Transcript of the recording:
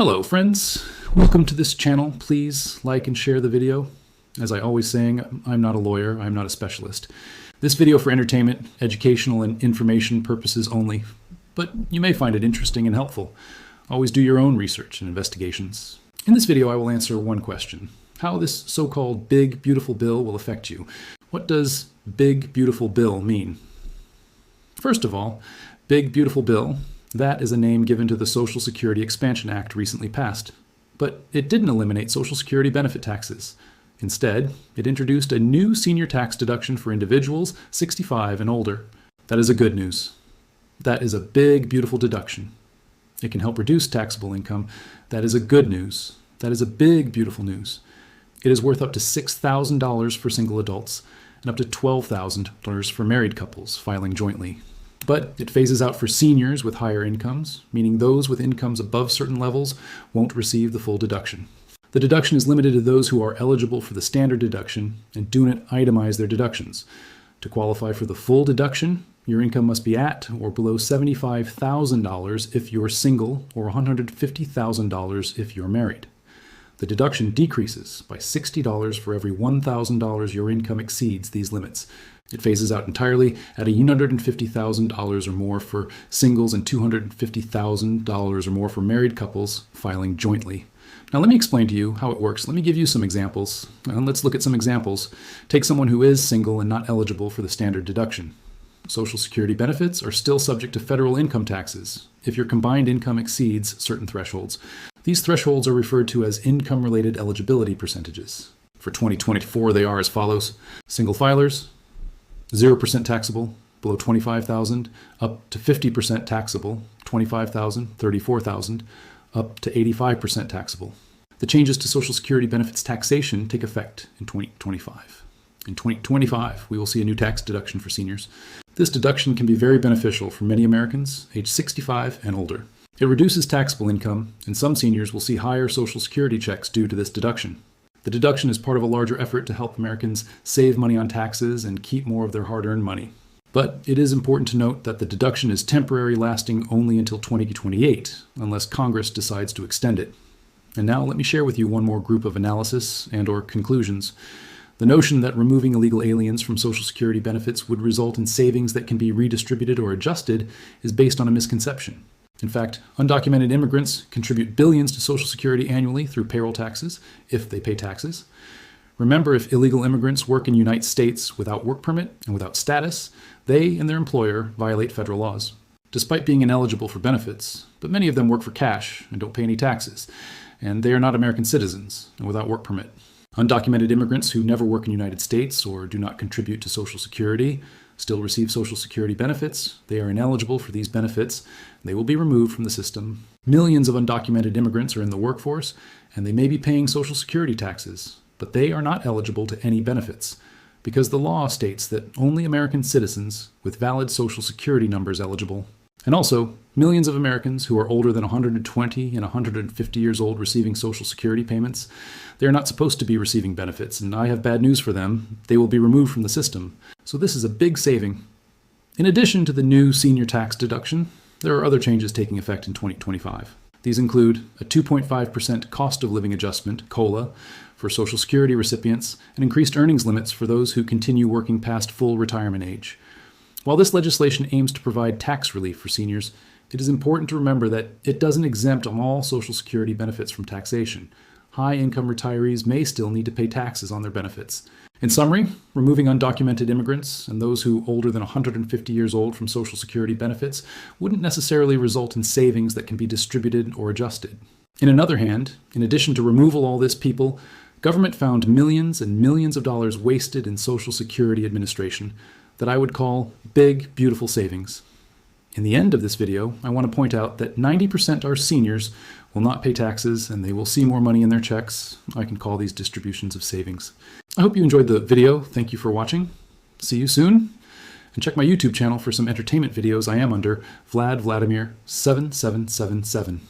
Hello friends, welcome to this channel. Please like and share the video. As I always saying, I'm not a lawyer, I'm not a specialist. This video for entertainment, educational, and information purposes only, but you may find it interesting and helpful. Always do your own research and investigations. In this video I will answer one question: how this so-called big beautiful bill will affect you. What does big beautiful bill mean? First of all, big beautiful bill, that is a name given to the Social Security Expansion Act recently passed. But it didn't eliminate Social Security benefit taxes. Instead, it introduced a new senior tax deduction for individuals 65 and older. That is a good news. That is a big, beautiful deduction. It can help reduce taxable income. That is a good news. That is a big, beautiful news. It is worth up to $6,000 for single adults and up to $12,000 for married couples filing jointly. But it phases out for seniors with higher incomes, meaning those with incomes above certain levels won't receive the full deduction. The deduction is limited to those who are eligible for the standard deduction and do not itemize their deductions. To qualify for the full deduction, your income must be at or below $75,000 if you're single or $150,000 if you're married. The deduction decreases by $60 for every $1,000 your income exceeds these limits. It phases out entirely at $150,000 or more for singles and $250,000 or more for married couples filing jointly. Now let me explain to you how it works. Let me give you some examples. Let's look at some examples. Take someone who is single and not eligible for the standard deduction. Social Security benefits are still subject to federal income taxes if your combined income exceeds certain thresholds. These thresholds are referred to as income-related eligibility percentages. For 2024, they are as follows: single filers, 0% taxable, below $25,000, up to 50% taxable, $25,000, $34,000, up to 85% taxable. The changes to Social Security benefits taxation take effect in 2025. In 2025, we will see a new tax deduction for seniors. This deduction can be very beneficial for many Americans aged 65 and older. It reduces taxable income, and some seniors will see higher Social Security checks due to this deduction. The deduction is part of a larger effort to help Americans save money on taxes and keep more of their hard-earned money. But it is important to note that the deduction is temporary, lasting only until 2028, unless Congress decides to extend it. And now let me share with you one more group of analysis and/or conclusions. The notion that removing illegal aliens from Social Security benefits would result in savings that can be redistributed or adjusted is based on a misconception. In fact, undocumented immigrants contribute billions to Social Security annually through payroll taxes, if they pay taxes. Remember, if illegal immigrants work in the United States without work permit and without status, they and their employer violate federal laws, despite being ineligible for benefits. But many of them work for cash and don't pay any taxes, and they are not American citizens and without work permit. Undocumented immigrants who never work in the United States or do not contribute to Social Security still receive Social Security benefits. They are ineligible for these benefits. They will be removed from the system. Millions of undocumented immigrants are in the workforce, and they may be paying Social Security taxes, but they are not eligible to any benefits, because the law states that only American citizens with valid Social Security numbers eligible. And also, millions of Americans who are older than 120 and 150 years old receiving Social Security payments, they are not supposed to be receiving benefits, and I have bad news for them. They will be removed from the system. So this is a big saving. In addition to the new senior tax deduction, there are other changes taking effect in 2025. These include a 2.5% cost of living adjustment, COLA, for Social Security recipients, and increased earnings limits for those who continue working past full retirement age. While this legislation aims to provide tax relief for seniors, it is important to remember that it doesn't exempt all Social Security benefits from taxation. High-income retirees may still need to pay taxes on their benefits. In summary, removing undocumented immigrants and those who older than 150 years old from Social Security benefits wouldn't necessarily result in savings that can be distributed or adjusted. In another hand, in addition to removal of all this people, government found millions and millions of dollars wasted in Social Security administration that I would call big, beautiful savings. In the end of this video, I want to point out that 90% are seniors will not pay taxes and they will see more money in their checks. I can call these distributions of savings. I hope you enjoyed the video. Thank you for watching. See you soon. And check my YouTube channel for some entertainment videos. I am under Vlad Vladimir 7777.